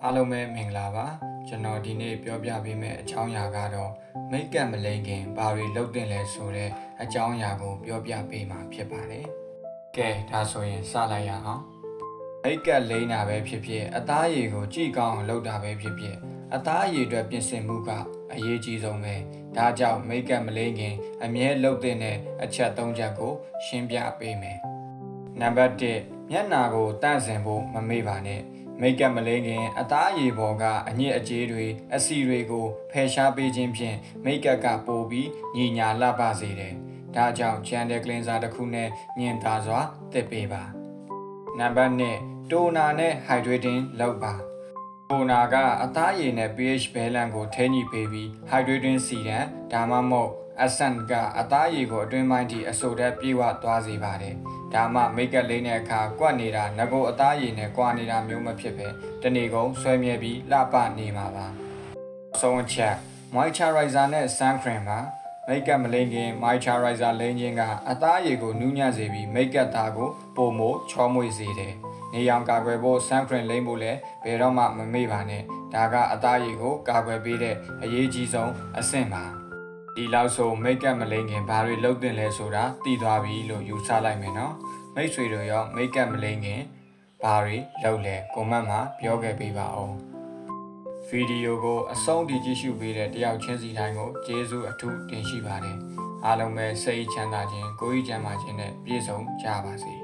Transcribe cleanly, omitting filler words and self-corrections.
အားလုံးပဲမင်္ဂလာပါကျွန်တော်ဒီနေ့ပြောပြပေးမယ့်အကြောင်းအရာကတော့မိတ်ကပ်မလိမ့်ခင်ဘာတွေလုပ်တင်လဲဆိုတဲ့အကြောင်းအရာကိုပြောပြပေးမှာဖြစ်ပါတယ်ကဲဒါဆိုရင်စလိုက်ရအောင်မိတ်ကပ်လိမ့်တာပဲဖြစ်ဖြစ်အသားရည်ကိုကြည့်ကောင်းအောင်လုပ်တာပဲဖြစ်ဖြစ်အသားရည်အတွက်ပြင်ဆင်မှုကအရေးကြီးဆုံးပဲဒါကြောင့်မိတ်ကပ်မလိမ့်ခင်အမြဲလုပ်တဲ့အချက်၃ချက်ကိုရှင်းပြပေးမယ်နံပါတ်1မျက်နှာကိုတန့်စင်ဖို့မမေ့ပါနဲ့မိတ်ကပ်မလိမ့်ခင်အသားအရည်ပေါ်ကအညစ်အကြေးတွေအဆီတွေကိုဖယ်ရှားပေးခြင်းဖြင့်မိတ်ကပ်ကပိုပြီးညီညာလှပစေတယ်။ဒါကြောင့် Channel Cleanser တစ်ခုနဲ့ညင်သာစွာတစ်ပေးပါ။နံပါတ်2တိုနာနဲ့ Hydrating လုပ်ပါ။တိုနာကအသားရည်နဲ့ pH balance ကိုထိန်းညှိပေးပြီး Hydrating စီတန်ဒါမှမဟုတ် Essence ကအသားရည်ကိုအတွင်းပိုင်းထိအဆိုတက်ပြေဝသွားစေပါတယ်။ဒါမှမိတ်ကပ်လိမ့်တဲ့အခါကွက်နေတာငကိုအသားရည်နဲ့ကွာနေတာမျိုးမဖြစ်ပဲတနေ့ကုန်ဆွဲမြဲပြီးလှပနေမှာပါ။ဆုံးအချက် Moisturizer နဲ့ Sun Cream ပါမိတ်ကပ်မလိမ့်ခင် Moisturizer လိမ့်ခြင်းကအသားရည်ကိုနူးညံ့စေပြီးမိတ်ကပ်သားကိုပိုမိုချောမွေ့စေတယ်။နေရောင်ကာကွယ်ဖို့ Sun Cream လိမ့်ဖို့လည်းဘယ်တော့မှမမေ့ပါနဲ့။ဒါကအသားရည်ကိုကာကွယ်ပေးတဲ့အရေးကြီးဆုံးအဆင့်ပါ။ဒီလောက်ဆိုမိတ်ကပ်မလိမ့်ခင်ဘာတွေလုပ်တင်လဲဆိုတာသိသွားပြီလို့ယူဆလိုက်မယ်နော်မိတ်ဆွေတို့ရောမိတ်ကပ်မလိမ့်ခင်ဘာတွေလုပ်လဲကွန်မန့်မှာပြောခဲ့ပေးပါဦးဗီဒီယိုကိုအဆုံးထိကြည့်ရှုပေးတဲ့တယောက်ချင်းစီတိုင်းကိုကျေးဇူးအထူးတင်ရှိပါတယ်အားလုံးပဲစိတ်ချမ်းသာခြင်းကိုယ်ကြီးချမ်းသာခြင်းနဲ့ပြည့်စုံကြပါစေ